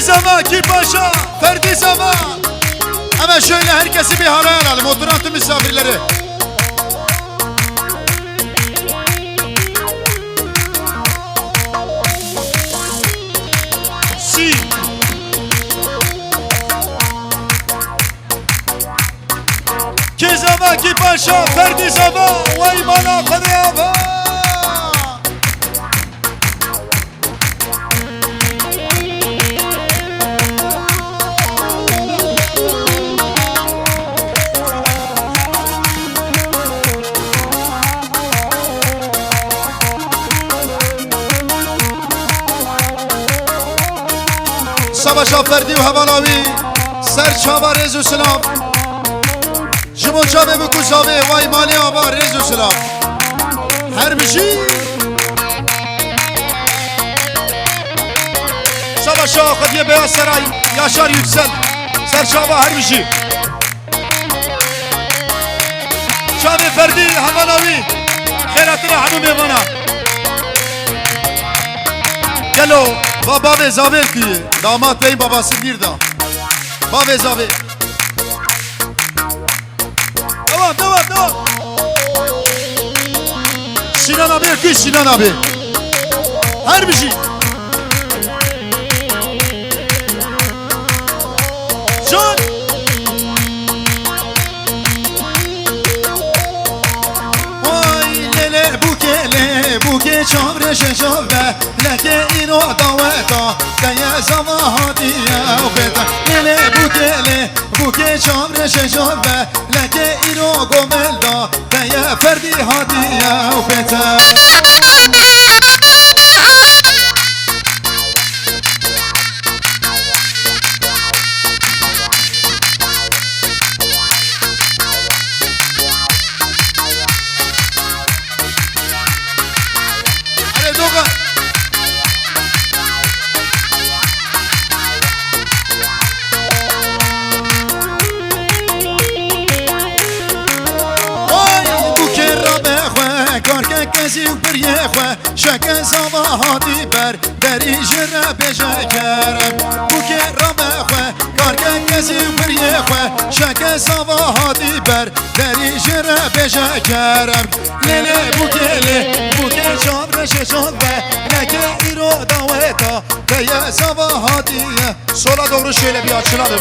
Zaman ki paşa Ferdi zaman. Hemen şöyle herkesi bir halaya alalım, oturan tüm misafirleri. Si Ki zaman ki paşa Ferdi zaman. Vay bana kadıyaba. Savaşa Ferdi ve Havalavi Serçava Rezu Selam Jimonca ve Bukuşavi Vay Mali Aba Rezu Selam Her bir şey Savaşa Hadiye Beyaz Saray Yaşar Yüksel Serçava her bir şey Çavi Ferdi Havalavi Khairatına Hanım Evana Gelo Baba ve Zaver diye damat bey babası bir daha. Baba ve Zaver. Devam. Sinan abi ki Sinan abi. Her bir şey. Can. Vay lele buke çavre şeşave leke ino daveta deye zava hadiye ufeta lele buke çavre şeşave leke ino gomelda deye ferdi hadiye ufeta. Kezi bir yekwe şeke zavahati ber deri jere bejekerem bu kerame kwe karke kezi bir yekwe şeke zavahati ber deri jere bejekerem lele bu ke çavre şeşave leke iro daveta deye zavahati. Sola doğru şöyle bir açılalım.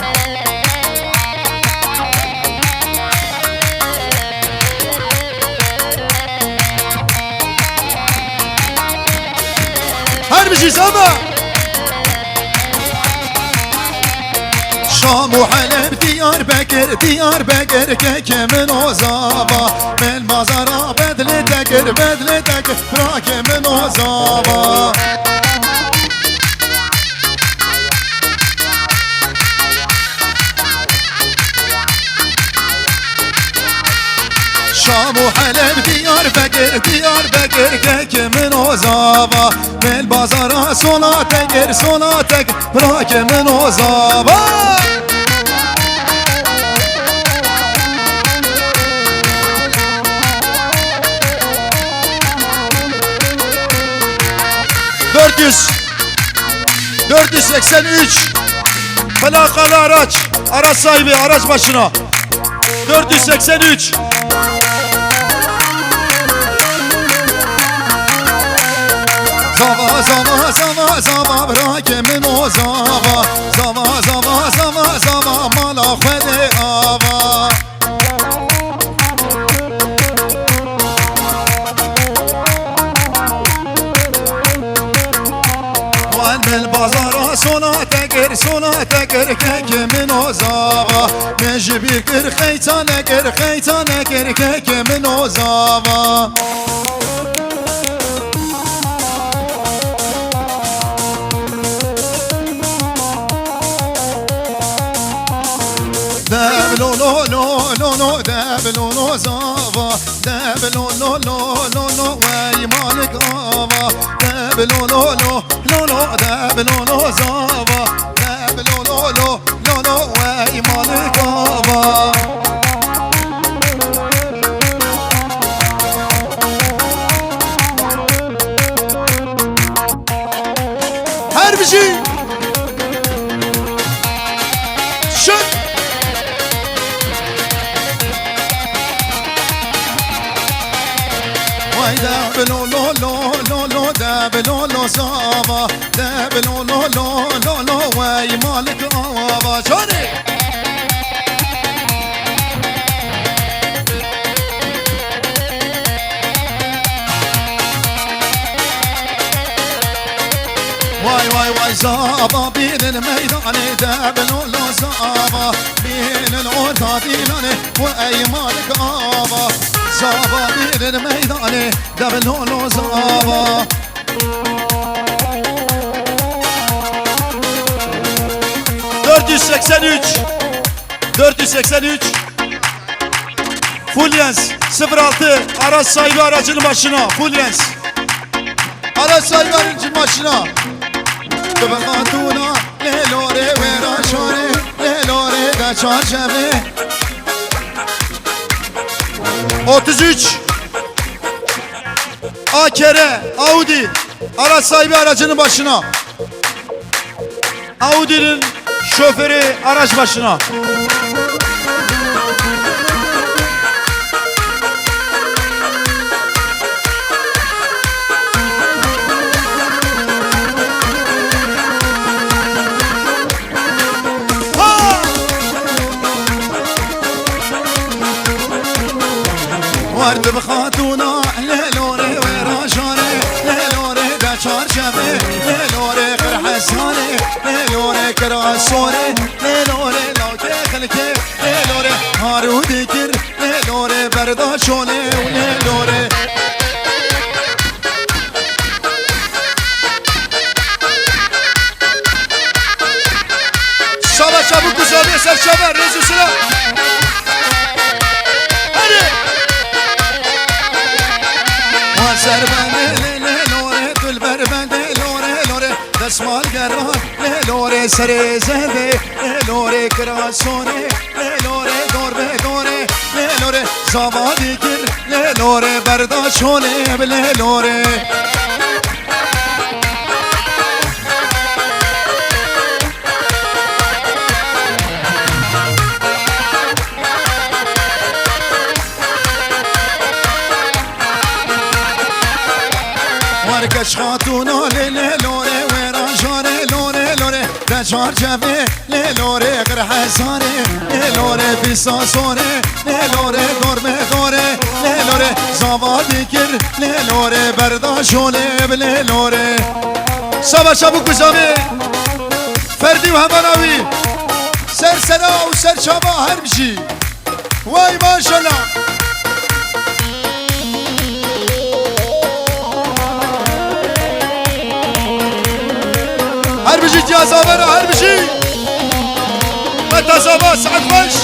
Her bir şey sana. Şam u Halep Diyarbakır kekemin o zava Mel mazara bedle tekir Rakemin o zava Şam u Halep Diyarbakır kekemin o zava Mel bazara sola tekir Rakemin o zava. ...483... ...plakalı araç... ...araç sahibi araç başına... ...483... Zava bırakemin o zava Zava mala khede ava Mel bazara sona tekir kekemin o zava Mecbir kır kheytane kir kekemin o zava Deblo no deblo no zava Deblo no vay malik ava Deblo no deblo no zava Deblo no vay malik ava Her bir şey دبلو لو زابا دبلو لو لو لو لو وي مالك آبا جاني واي واي واي زابا بين الميدان دبلو لو زابا بين الأوردة ديلاني وأي مالك آبا زابا بين الميدان دبلو لو زابا 483 Fulyens 06 araç sahibi aracının başına Fulyens araç sahibi aracının başına Tıbakatuna lelore vera şore lelore da çarşeme 33 AKR Audi araç sahibi aracının başına Audi'nin şoförü araç başına ورد بخاتونا ليلوري وراجاني ليلوري دا چارشمي ليلوري قرحساني ليلوري كراسوري ليلوري لو تخلكي ليلوري هارو ديكر ليلوري برداشوني وليلوري شابا شابو كوزابي سر شابا رزو سلام سر بنده لوره دل بر بنده لوره دستمال گران لوره سر زنده لوره کراسونه لوره دور به دوره لوره زوادی کر لوره برداشونه لوره مرکش خاتونا لوره وراجانه لوره دجار جبه لوره قرحزانه لوره بیساسونه لوره دورمه دوره لوره زوادی کر لوره برداشونه لوره شبا شبو کجامه فردی و هماناوی سر سرا و سر شبا هر بشی وای ماشالله هر بشي جازابنا هر بشي متى زابا سعد وش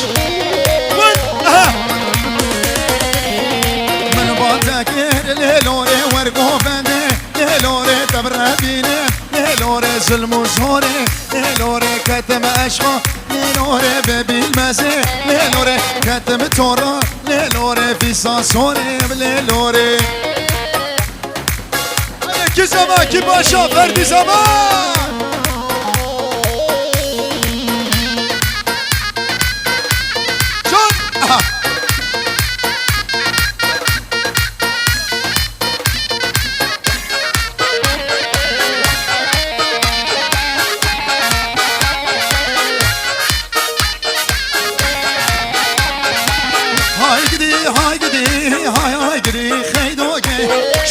من باتكير ليلوري ورقو بني ليلوري تبرابيني ليلوري ظلم وزهوري ليلوري كتم أشخا ليلوري ببي المزي ليلوري كتم تورا ليلوري في ساسوري ليلوري كي زمان كي باشا فردي زمان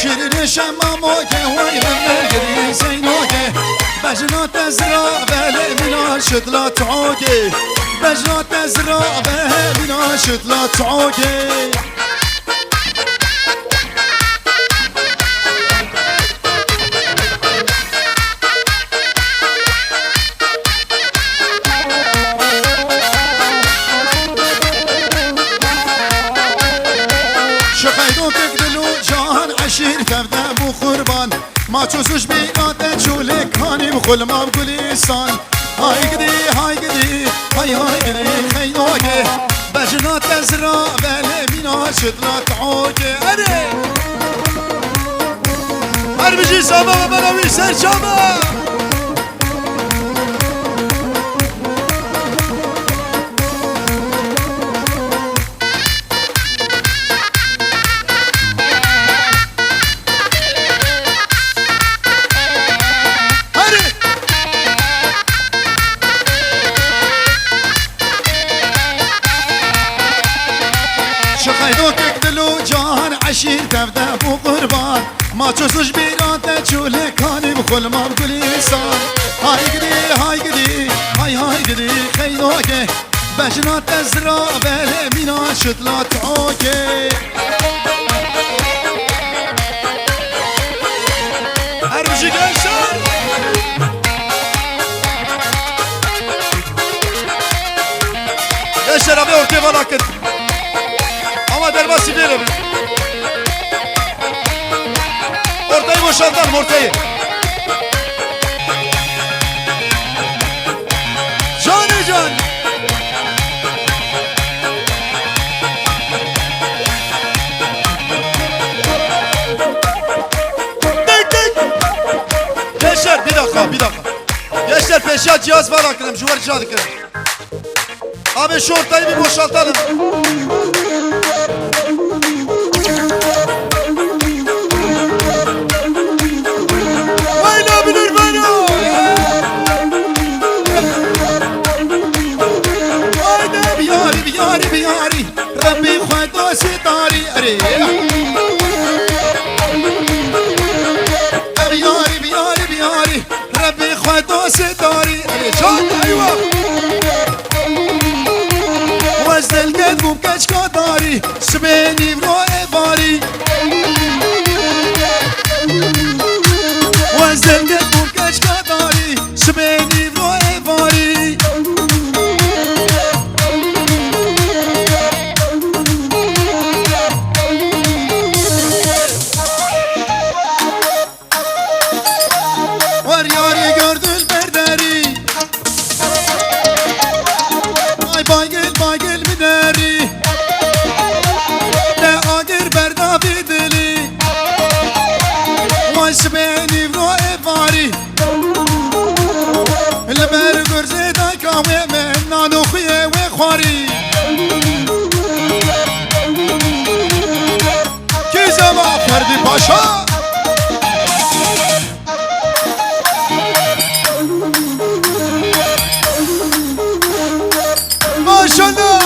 شیرین شماموگه وای بمرگری زینوگه بجنات ازرا ولی مینا شدلا تعوگه بجنات ازرا ولی مینا شدلا تعوگه شیر کفته بو قربان ما چوسوش بیاته چوله کانی بخل ما بگلیستان های گدی های گدی خیلوگه بجنات ازرا ولی مینا شدلا تعوگه اره هر بجی سابا و منوی سر شابا ما چوزش بیرات چوله کانی بخل ما بگلیسان های گدی های گدی خیلاکه بجنات ازرا بله مینا شدلات عاکه هر بجی گلشن گلشن abi ortaya var hakikaten ama derbasi bir abi ortayı boşaltalım ortayı canı can gençler bir dakika gençler peşiya cihaz var hakkında şu var cihaz abi şu ortayı bir boşaltalım بياري ربي خدو ستاري اري بياري ربي خدو ستاري اري جان ايوه وزن القلب كاش قداري سبيني برو اباري وزن القلب كاش قداري سبيني برو اباري سبيني برو افاري البر غرزه دا كامي من نانو خويه وخوري كي زما فردي باشا ما شاء الله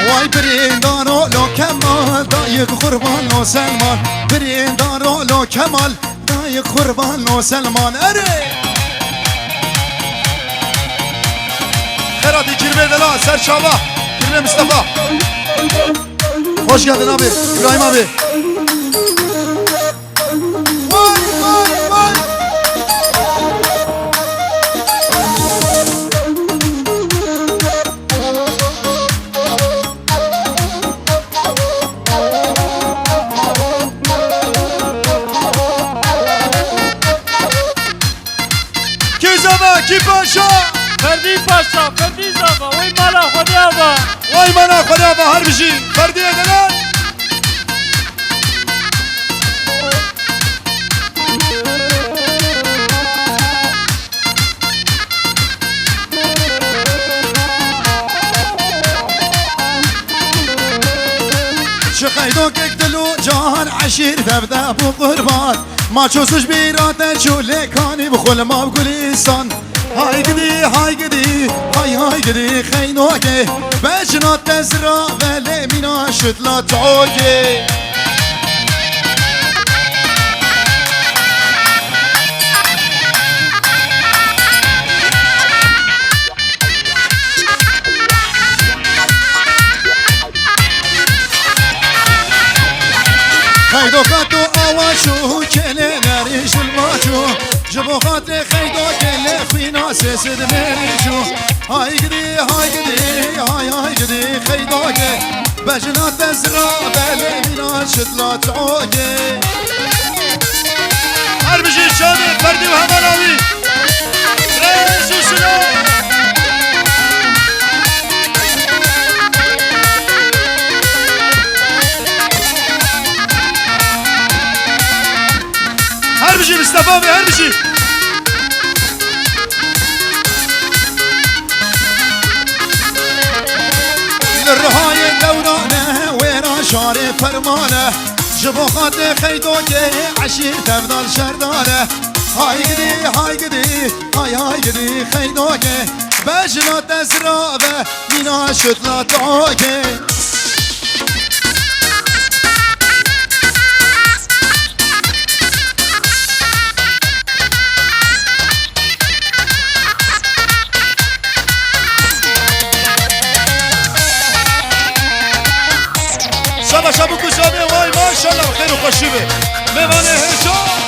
وای برندارو لو کمال دایق قربان و سلمان برندارو لو کمال دایق قربان و سلمان اره خیراتی kirve dela Serçava kirve Mustafa hoş geldin abi İbrahim abi vay کی پاشا فردی پاشا فردی زابا وای مالا خدا با وای مالا خدا با هر بشی فردی دلال شخيدوك اقتلوا جهان عشير ذبذب ابو قربان ما تشوفش بيرات شولي كاني بخل ما بقول انسان هاي قدي خينوكي بجنات تزرع ولی مینا شدلا تعوكي خيدو خاتو آواشو كلي ناريش الماجو جبو خاطري خيدو كلي فينا سيسد ميريشو هاي قدي خيدوكي بجنات تزرع بلي مينا شدلا تعوكي هربجي شامي فردي وهماناوي رئيس وسلام Her bir şey Mustafa abi her bir şey. الرهاي دورانه ويرا شاري فرمانه جبو خاط خيدوكي عشير تفضل شردانه هاي قدي هاي قدي خيدوكي بجنا تزرابه مينا شتلا توكي شبا شبكو شبه واي ما شاء الله خير وخشبه ميوانه هشام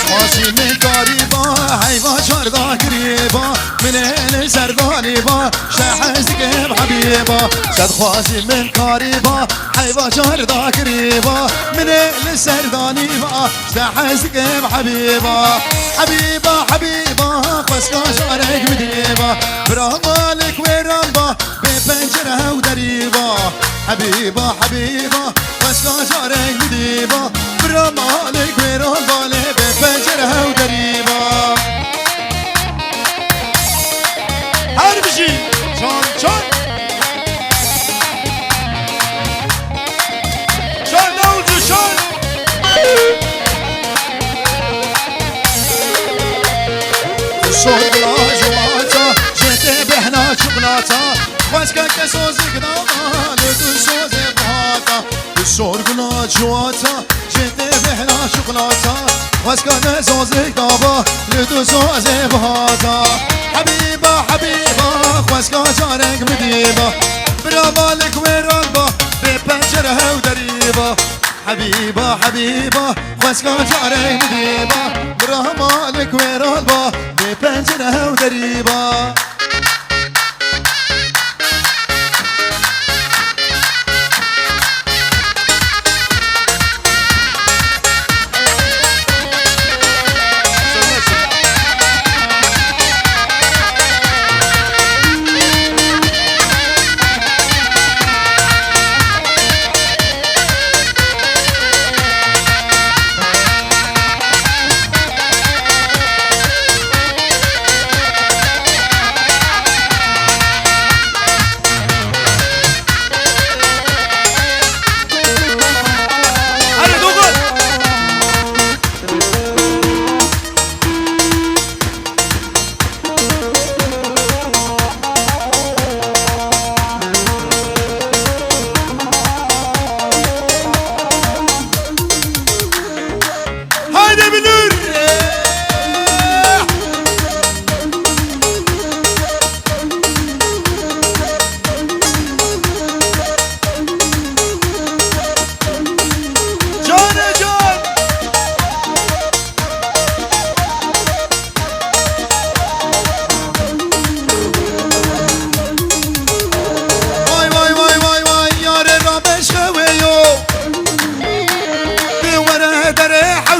خاصی من قریبا حیوا چاردا گریبا من این سردانی با شحزگم حبیبا شد خاصی من قریبا حیوا چاردا گریبا من این سردانی با شحزگم حبیبا حبیبا خسکا شارک بدیبا برا مالک ویران با به پنجره و دریبا حبیبا خسکا شارک بدیبا برا مالک ویران باله پنجره و دریبا هر بشی چان نوزو شان شغلا جواتا جنت بهنا شغلاتا خواسكا كسوز قداما لدو سوز بهاتا شغلا جواتا جنت بهنا شغلاتا واسكان زوزك دابا لدو زوزي بهاتا حبيبا واسكان جارك مديبا برا مالك ويرالبا بپنجره ودريبا حبيبا واسكان جارك مديبا برا مالك ويرالبا بپنجره ودريبا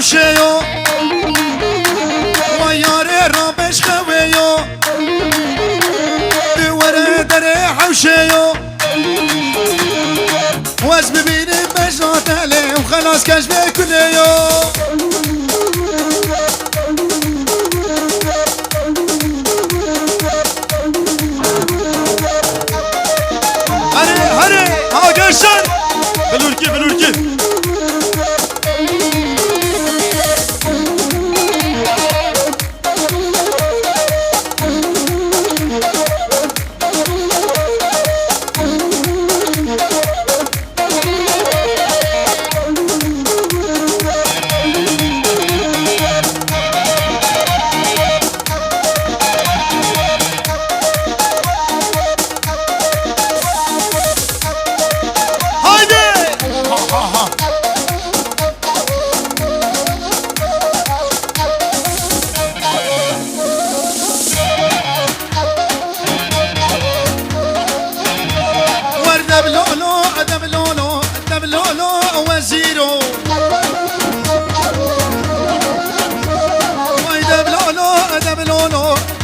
حوشيو وياري رابش خويو بورا دري حوشيو واز ببيني مجرات عليه وخلاص كشبه كليو هري ها قشن بلوركي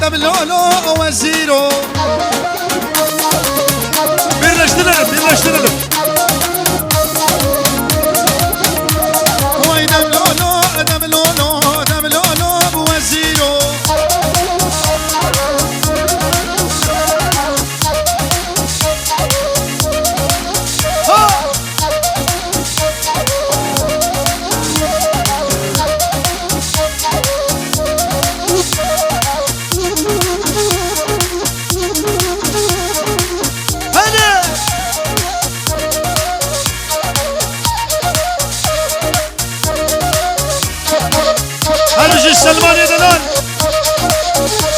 دبلولو وزيرو birleştirelim وای دبلولو وزيرو Selmaniye'de lan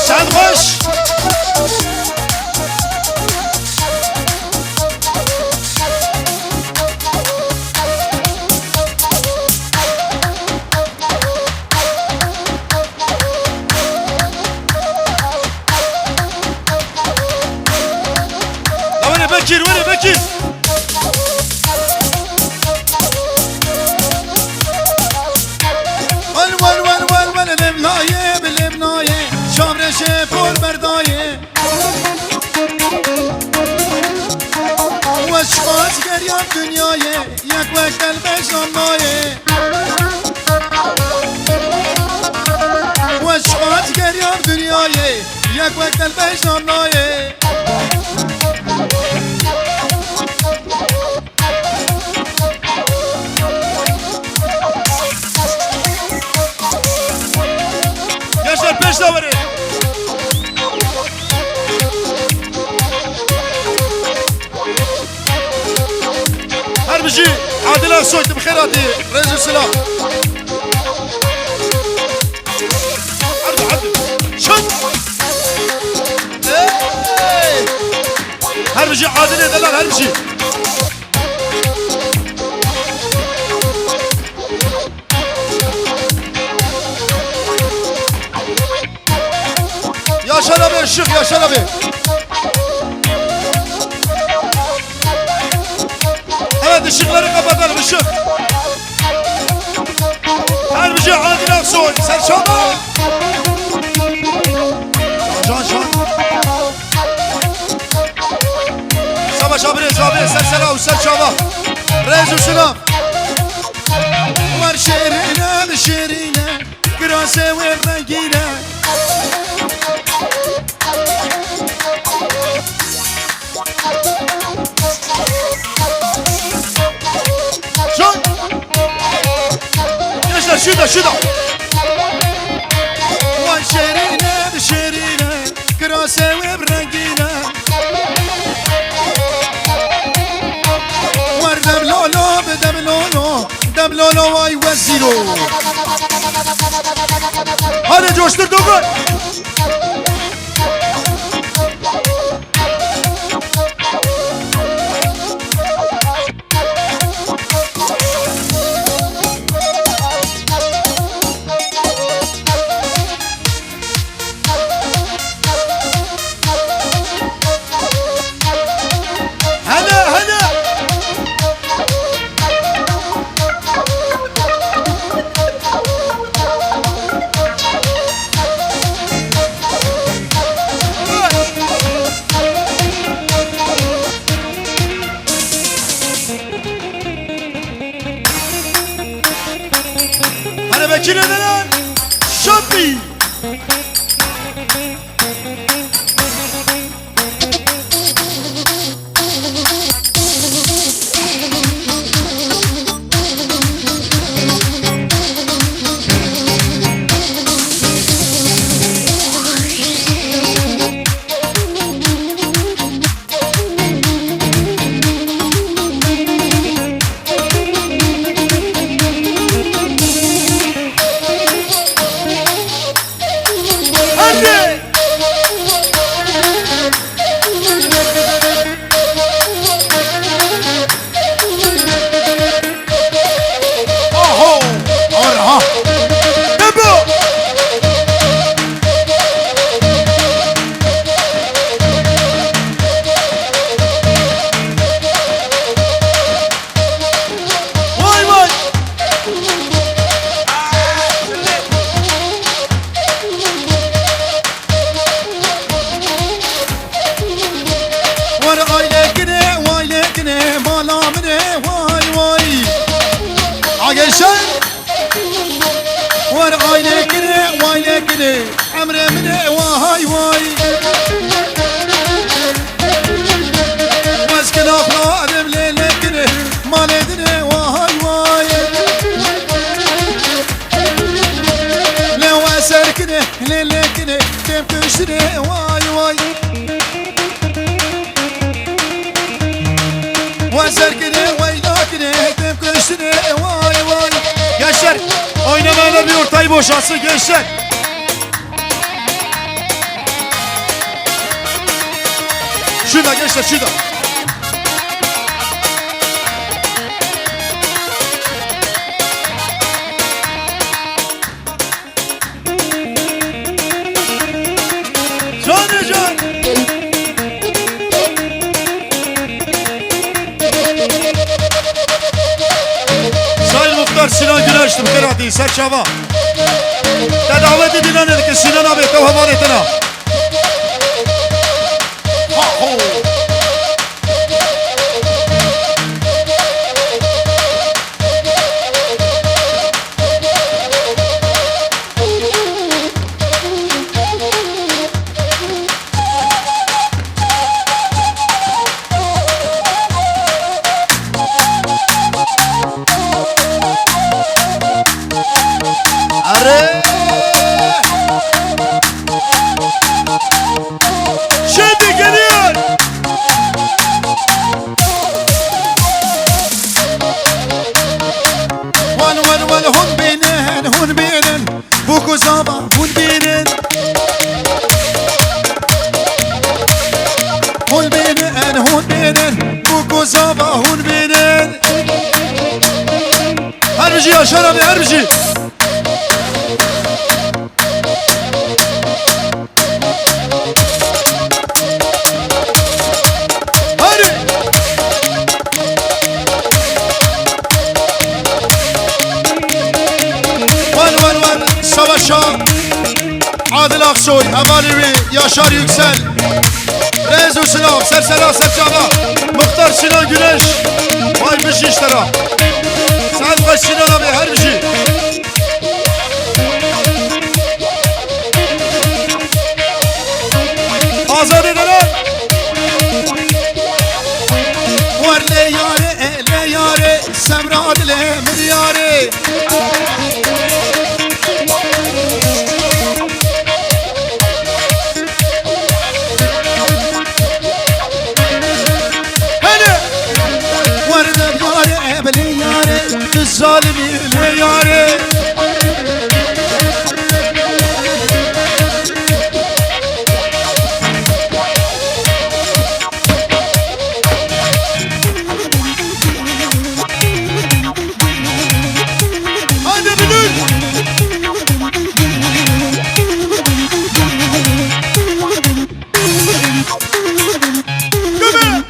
sen koş Vere Bekir لبنایه شامرشه پر بردایه و اشخاص گریان دنیایه یک وقت قلبش نامنایه و اشخاص گریان دنیایه یک وقت قلبش نامنایه Peş davranı. Harbici Adil Aksoy بخيراتي رئيس السلاح عدل شد Harbici Adil ederler Harbici Yaşar abi ışık Yaşar abi Evet ışıkları kapatalım ışık Harbici Adil Aksoy Serçaba Can Savaş abi Sersera Serçaba Rezu Selam Var şehrine Grase ve rengine Şurada Vay şerine Krase ve rengine Var Deblolo vay veziro Hadi coştur dokun Hadi Bekir edeler Şampi kine lele kine dem kışne vay vay Vazer kine vay la kine dem kışne vay vay Gençler oynamayana bir ortayı boşalsın gençler Şurada gençler şurada Can Sayın Muhtar Sinan Güneş'ti bu kadar değil sen çava davet edilen dedi ki Sinan abi tevhaman etine Şimdi geliyor. Val hun binen bu kuzaba hun binen hun binen bu kuzaba hun binen Harbici Yaşar abi harbici Savaşa Adil Aksoy, Emalivi, Yaşar Yüksel Rezu Sınav, Sersera Sercaba Muhtar Sinan Güneş Vaymış işlere Saat kaç Sinan abi her bir şey Azad edeler Var le yare Semra dile milyare Zalimi le yare Hadi binin Göme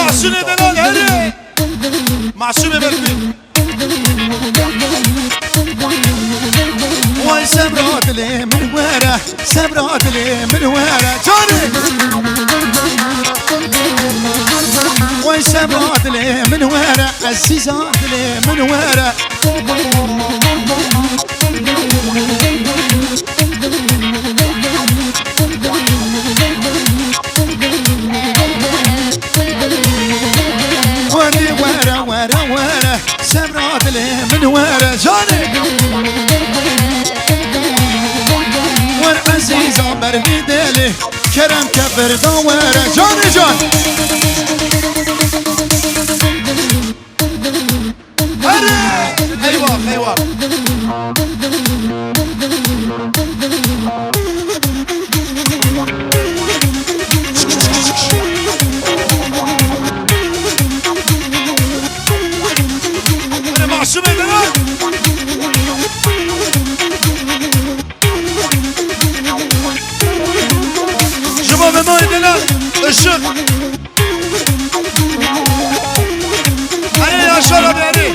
Mahsun eden al hadi Mahsun belki Vay Semra dili min wara Semra dili min wara Cani Vay Semra dili min wara Aziza dili min wara ورا سمرات من ورا جاني والعزيز عمر بدالي كرم كبر دوارة جاني جان ايوه ايوه Mahsun eden Işık. Hadi Yaşar abi hadi.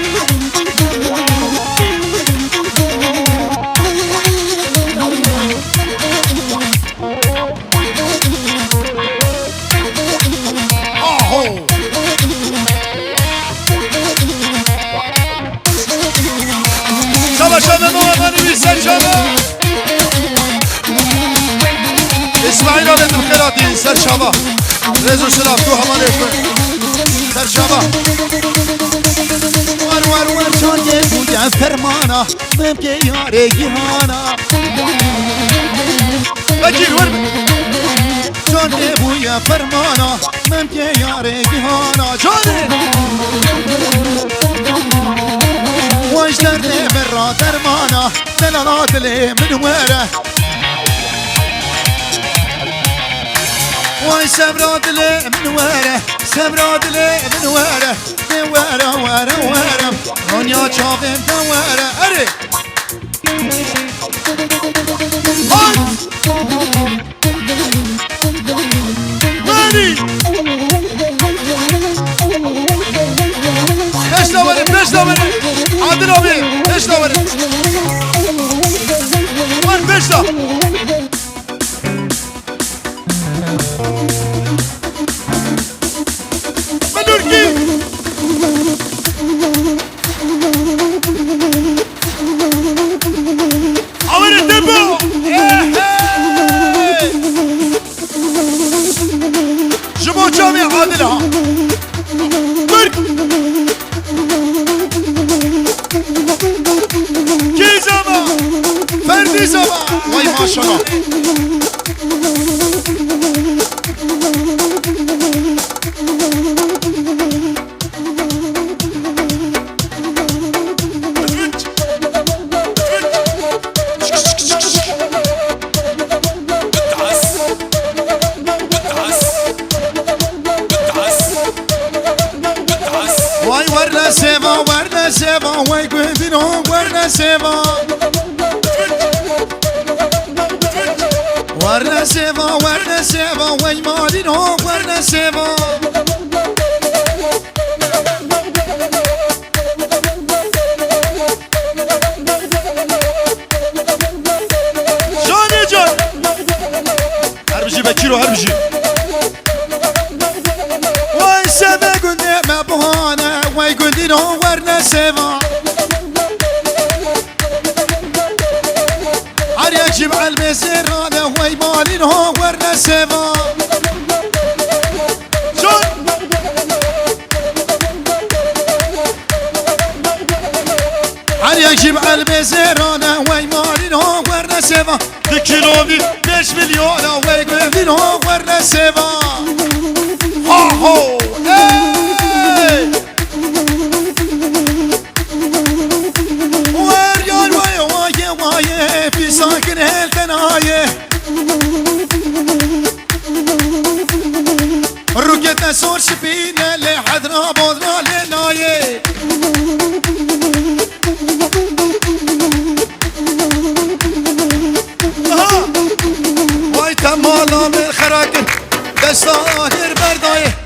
Aho. Savaşanın o amanı bilsen canım. İsmail abi Tıbkırati Serşaba Rezu Şıraf tu haman ekme Serşaba Var çange buya fermana Memke yare gihana Bekir var mı? Çange buya fermana Memke yare gihana Çange Vajder de verra dermana Delana dile minwere Vay sebrad le minwere Sebrad le minwere Ne were Ronya çavim de were Hadi Hadi Peşle verin Adil abi peşle verin Var peşle Avere tempo! Jbo Cami Adil ha. Berk. Ki zaman? Ferdi zaman. Vay maşallah. Seva, vay gündino, varna seva. Varna seva, vay malino, varna seva. Johnny John. Harbici Bekiro harbici. Vay seva gündeme buhane, vay gündino, varna seva. يجب على المسير هذا هو يبالين هو ورنا سيفا شون يجب على المسير هذا هو يبالين هو ورنا سيفا بكيلومي 5 مليون هو يقولين هو ورنا سيفا هو في ساكن هالتنايه رقيتنا صور شبينا لحدنا بوضنا لنايه واي تمالا من خراكن دستاهر بردايه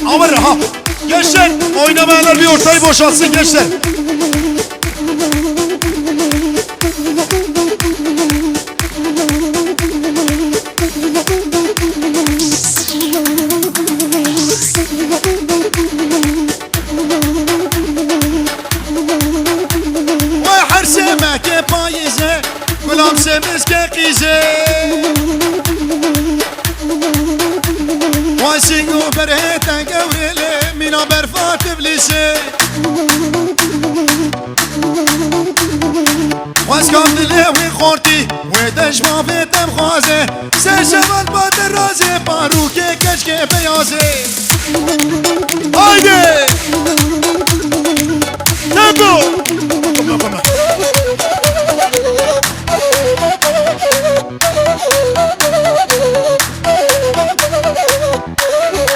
Avarı ha. Gençler oynamayanlar bir ortayı boşaltsın gençler. Vay her semeke payize Gulam semizke qize واسيو برهتا قوريلي مينا برفات بليسي واسكام دلوي خورتي ويدش ما فيتم خوازي سيشمال باد الرازي باروكي كشكي بيازي هايدي تبو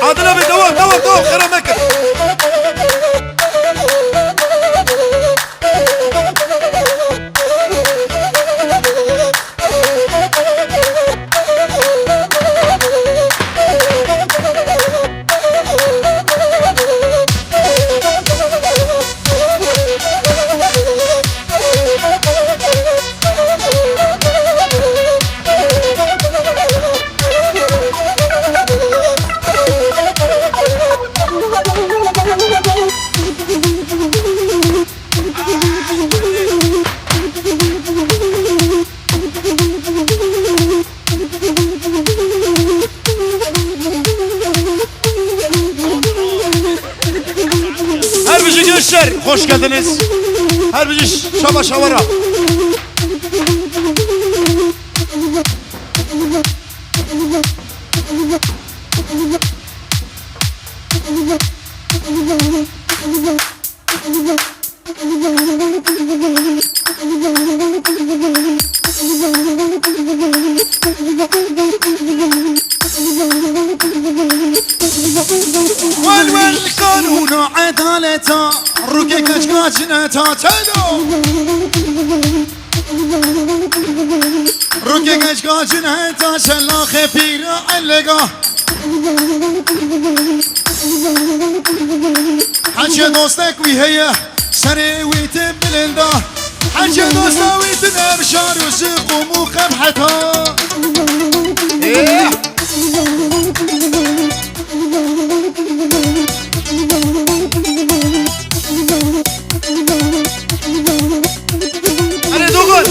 عادل ابي دوام خرا مكر bici gençler hoş geldiniz. Her bici şaba şavara. والقانون عدالته ركك اشكاجنته تلو ركك اشكاجنته شلاخ بير علقه حكي دوستك وهي سري ويتم بلنده حكي دوستك ويتنا بشار وسوق ومقمحتها ايه أنا دوغل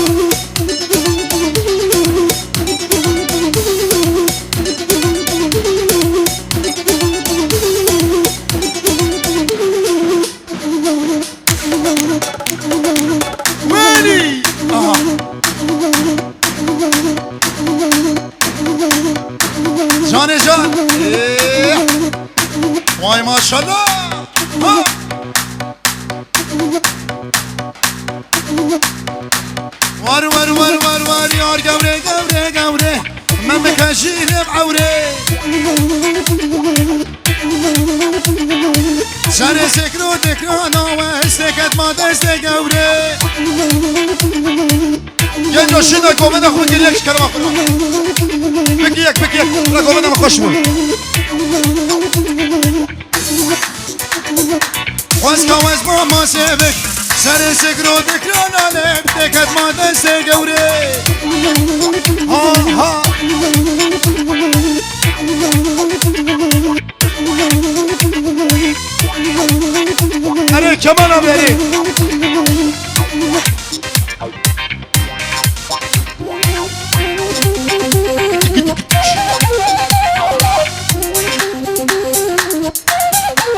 ويلي جاني جان إيه. واي ما شاء الله وار يار قوري ما مكاشيل بعوري سر سكرو دكرانا واستكت ما دست قوري يا جوشنا قومنا خود ليش كلام بكيك لا قومنا ما خوش بون واسكا ما سيبك سر سكرو دكرانا لبتكت ما دست قوري ها أنا كمان أبيري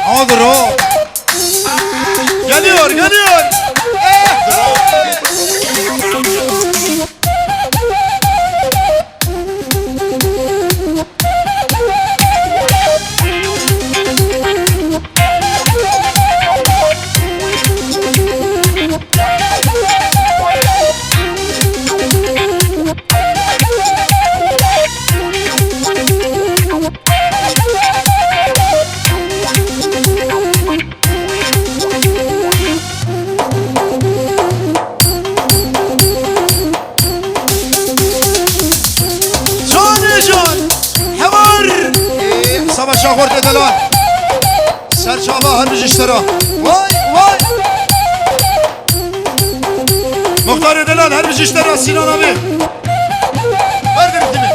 أضرب geliyor شاخورت دلال سرچاوا هر بجشترا وای مختار دلال هر بجشترا سینان abi verdim bitimi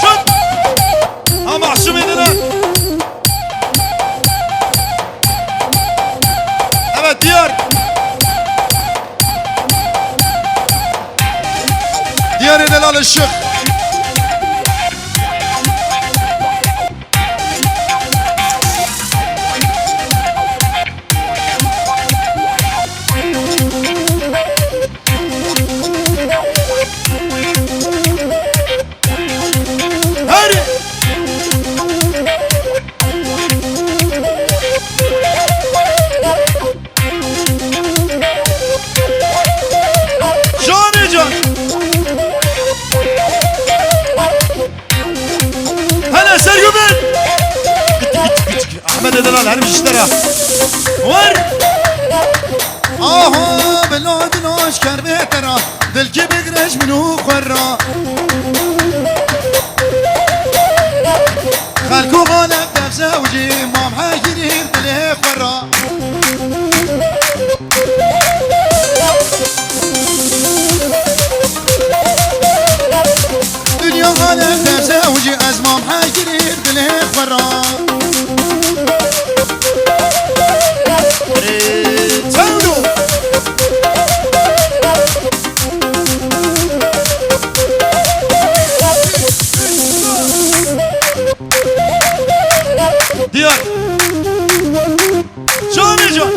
şut ha mahsum edilen evet diğer delal ışık دلال هر بجشترا ور آها بلاد ناش کر بهترا دل که بگرش منو خورا خلکو غالب دفزه و جی مام حاجرین دل خورا دنیا غالب دفزه و جی از مام حاجرین دل خورا Diyar. Canı can.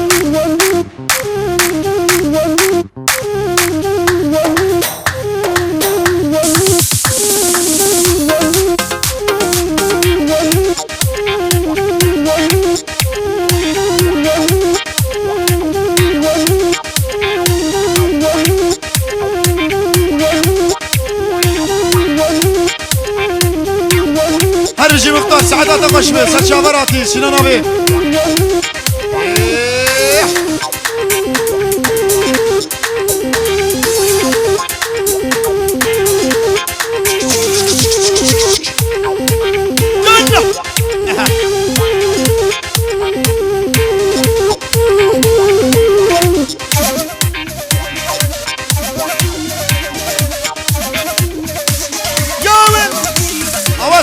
Her bir şey muhtar saadete koşmuyor. Saçalar atıyor Sinan abi.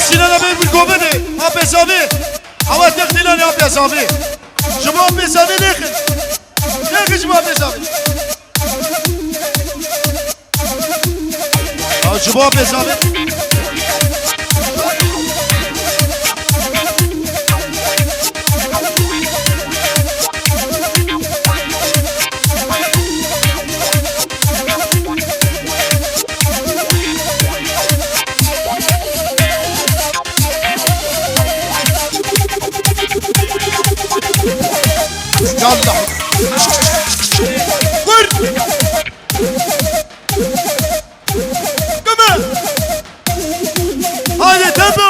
Sinan abi bir gobedi. Abes abi. Ama tek dilan abes abi. Cuma abes abi ne kız? Ne kız cuma abes abi? Ya cuma abes abi. Yallah. Vur. Come on. Hadi tempo.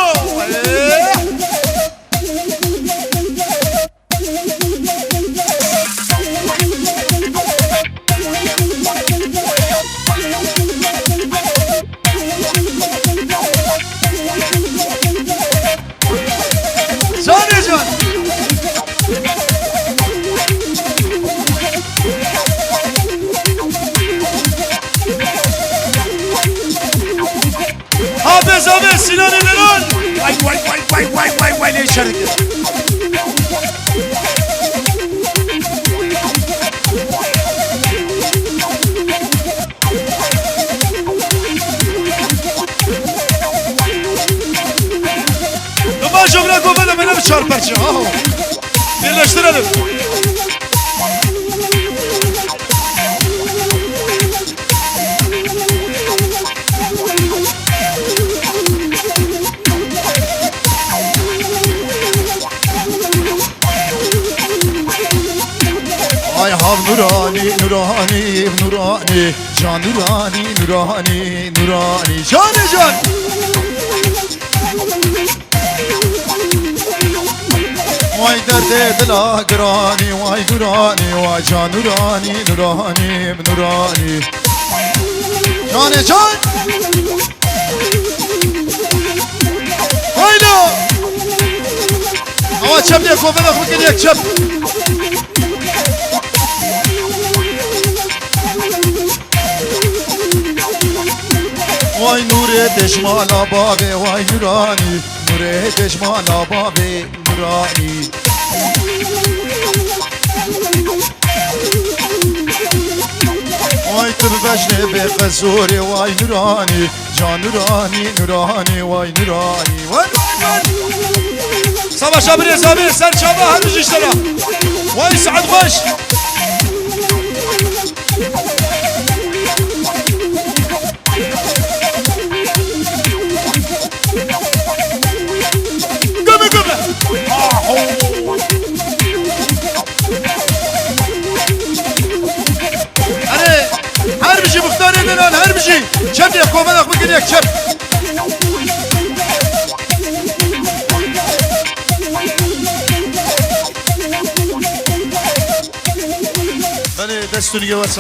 Can can. Abes abi Sinan İlhan. Vay ne işaretli. Ama jogla gobada bana bir çarparça. Birleştirelim. Ay hav nurani, nurani, nurani, can nurani, nurani, nurani, can can. Vay derde dila grani, vay nurani, vay can nurani, nurani, nurani, can can. Hayla. Ama çöp diye kofada mı geliyor çöp? Vay nure deşmala babe vay nurani, nure deşmala babe nurani. Vay tırbeşne be kazuri vay nurani, can nurani, nurani vay nurani. Vay vay. Savaş abi sen çaba hadi işlere. Vay Saad hoş. Her bir şey muhtar edilen her bir şey. Çöp diye kovanak mı gidiyor çöp. Beni destunu yavaş